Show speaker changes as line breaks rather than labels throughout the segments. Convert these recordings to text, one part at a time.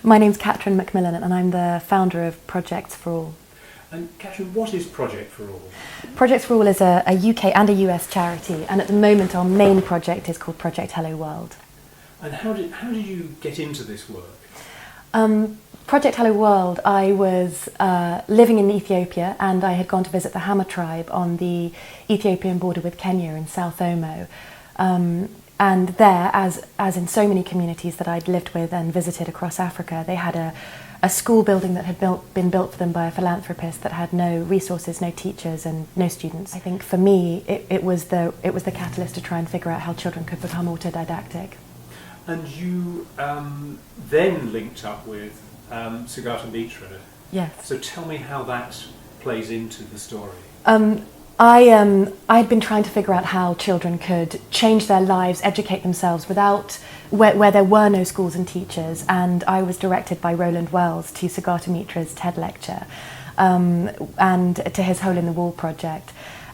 My name's Katrin Macmillan and I'm the founder of Projects for All.
And Katrin, what is Project for All?
Projects for All is a UK and a US charity, and at the moment our main project is called Project Hello World.
And how did you get into this work?
Project Hello World, I was living in Ethiopia and I had gone to visit the Hama tribe on the Ethiopian border with Kenya in South Omo. And there, as in so many communities that I'd lived with and visited across Africa, they had a school building that had been built for them by a philanthropist that had no resources, no teachers and no students. I think for me it was the catalyst to try and figure out how children could become autodidactic. And
you then linked up with Sugata Mitra.
Yes.
So tell me how that plays into the story.
I'd been trying to figure out how children could change their lives, educate themselves without where there were no schools and teachers, and I was directed by Roland Wells to Sugata Mitra's TED lecture and to his Hole in the Wall project,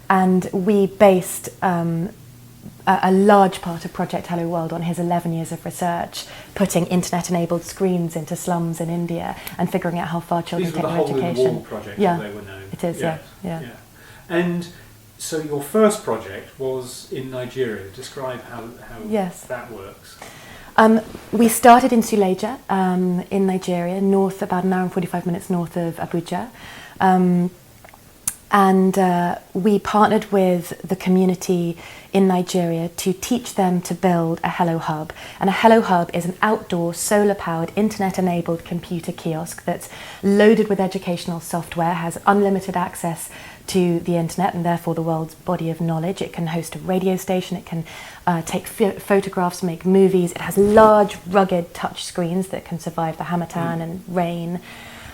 and we based a large part of Project Hello World on his 11 years of research, putting internet-enabled screens into slums in India and figuring out how far children take their education.
These were the Hole in the Wall project,
yeah,
as they were known.
It is, yeah.
And so your first project was in Nigeria. Describe how
yes.
that works.
We started in Suleja in Nigeria, about an hour and 45 minutes north of Abuja. And we partnered with the community in Nigeria to teach them to build a Hello Hub. And a Hello Hub is an outdoor, solar-powered, internet-enabled computer kiosk that's loaded with educational software, has unlimited access to the internet and therefore the world's body of knowledge. It can host a radio station, it can take photographs, make movies. It has large, rugged touch screens that can survive the harmattan and rain.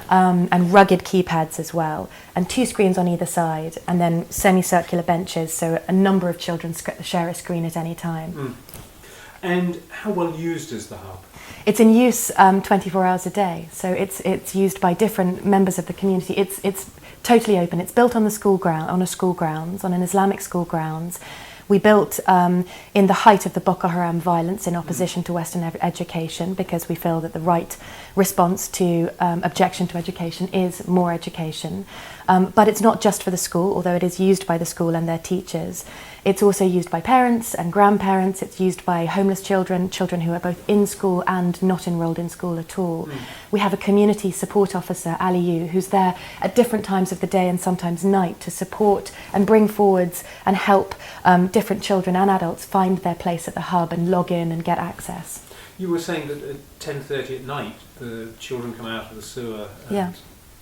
And rugged keypads as well, and 2 screens on either side, and then semicircular benches, so a number of children share a screen at any time.
And how well used is the hub?
It's in use 24 hours a day, so it's used by different members of the community. It's totally open. It's built on the school grounds, on an Islamic school grounds. We built in the height of the Boko Haram violence in opposition to Western education, because we feel that the right response to objection to education is more education. But it's not just for the school, although it is used by the school and their teachers. It's also used by parents and grandparents. It's used by homeless children who are both in school and not enrolled in school at all. We have a community support officer, Aliyu, who's there at different times of the day and sometimes night to support and bring forwards and help different children and adults find their place at the hub and log in and get access.
You were saying that at 10:30 at night the children come out of the sewer and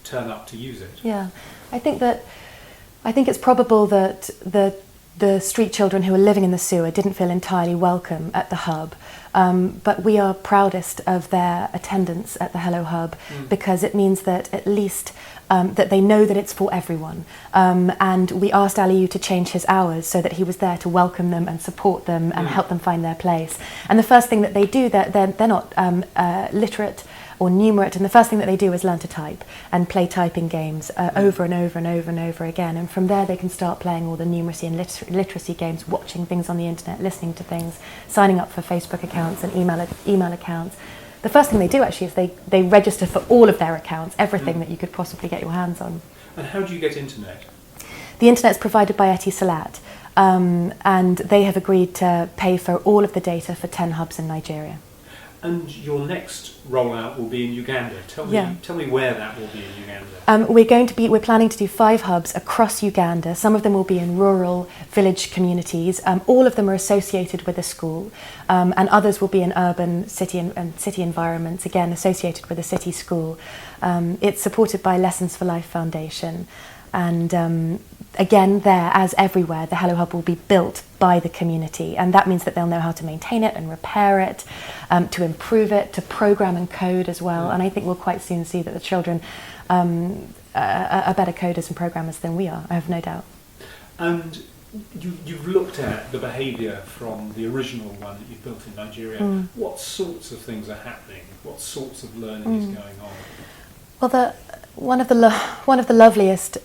turn up to use it.
Yeah, I think it's probable that the street children who are living in the sewer didn't feel entirely welcome at the hub, but we are proudest of their attendance at the Hello Hub because it means that at least that they know that it's for everyone. And we asked Aliyu to change his hours so that he was there to welcome them and support them and help them find their place. And the first thing that they do, they're not literate or numerate, and the first thing that they do is learn to type and play typing games over and over and over and over again, and from there they can start playing all the numeracy and literacy games, watching things on the internet, listening to things, signing up for Facebook accounts and email accounts. The first thing they do actually is they register for all of their accounts, everything that you could possibly get your hands on.
And how do you get internet?
The internet's provided by Etisalat, and they have agreed to pay for all of the data for 10 hubs in Nigeria.
And your next rollout will be in Uganda. Tell me where that will be in Uganda.
We're planning to do 5 hubs across Uganda. Some of them will be in rural village communities. All of them are associated with a school, and others will be in urban city environments, again associated with a city school. It's supported by Lessons for Life Foundation. And again, there, as everywhere, the Hello Hub will be built by the community, and that means that they'll know how to maintain it and repair it, to improve it, to program and code as well. And I think we'll quite soon see that the children are better coders and programmers than we are, I have no doubt.
And you've looked at the behaviour from the original one that you built in Nigeria. What sorts of things are happening? What sorts of learning is going on?
Well, one of the loveliest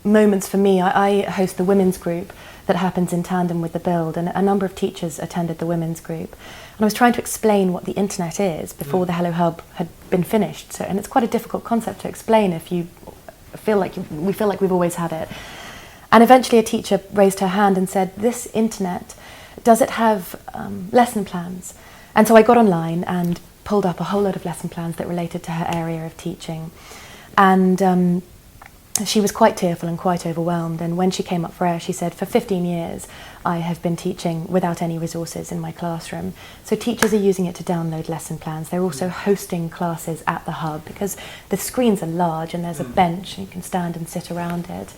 moments for me, I host the women's group that happens in tandem with the build, and a number of teachers attended the women's group. And I was trying to explain what the internet is before the Hello Hub had been finished. So, and it's quite a difficult concept to explain if you we feel like we've always had it. And eventually a teacher raised her hand and said, "This internet, does it have lesson plans?" And so I got online and pulled up a whole load of lesson plans that related to her area of teaching. And she was quite tearful and quite overwhelmed. And when she came up for air, she said, "For 15 years, I have been teaching without any resources in my classroom." So teachers are using it to download lesson plans. They're also hosting classes at the hub because the screens are large and there's a bench and you can stand and sit around it.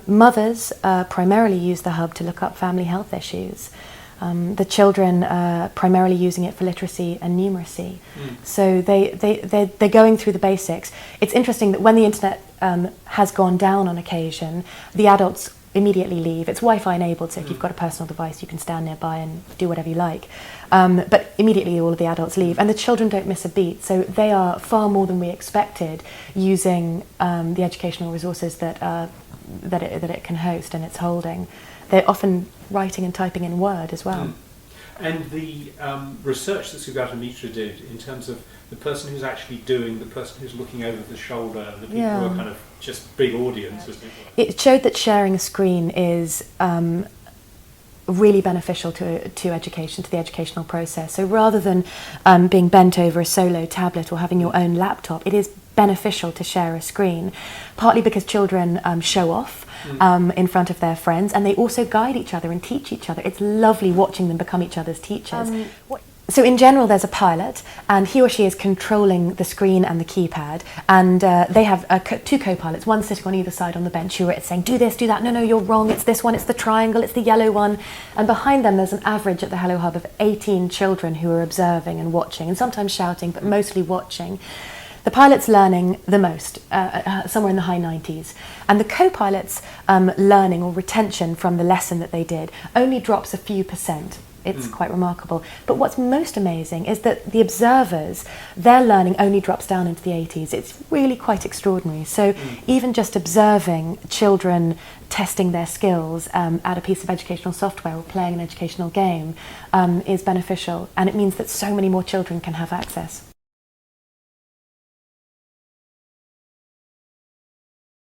Mothers primarily use the hub to look up family health issues. The children are primarily using it for literacy and numeracy. So they're going through the basics. It's interesting that when the internet has gone down on occasion, the adults immediately leave. It's Wi-Fi enabled, so if you've got a personal device, you can stand nearby and do whatever you like. But immediately all of the adults leave, and the children don't miss a beat. So they are far more than we expected using the educational resources that it can host and it's holding. They're often writing and typing in Word as well.
And the research that Sugatamitra did in terms of the person who's actually doing, the person who's looking over the shoulder, the people who are kind of just big audiences.
It showed that sharing a screen is really beneficial to education, to the educational process. So rather than being bent over a solo tablet or having your own laptop, it is beneficial to share a screen, partly because children show off in front of their friends, and they also guide each other and teach each other. It's lovely watching them become each other's teachers. So in general, there's a pilot, and he or she is controlling the screen and the keypad, and they have two co-pilots, one sitting on either side on the bench, who are saying, "Do this, do that, no, you're wrong, it's this one, it's the triangle, it's the yellow one." And behind them, there's an average at the Hello Hub of 18 children who are observing and watching, and sometimes shouting, but mostly watching. The pilot's learning the most, somewhere in the high 90s. And the co-pilot's learning or retention from the lesson that they did only drops a few percent. It's quite remarkable. But what's most amazing is that the observers, their learning only drops down into the 80s. It's really quite extraordinary. So even just observing children testing their skills at a piece of educational software or playing an educational game is beneficial. And it means that so many more children can have access.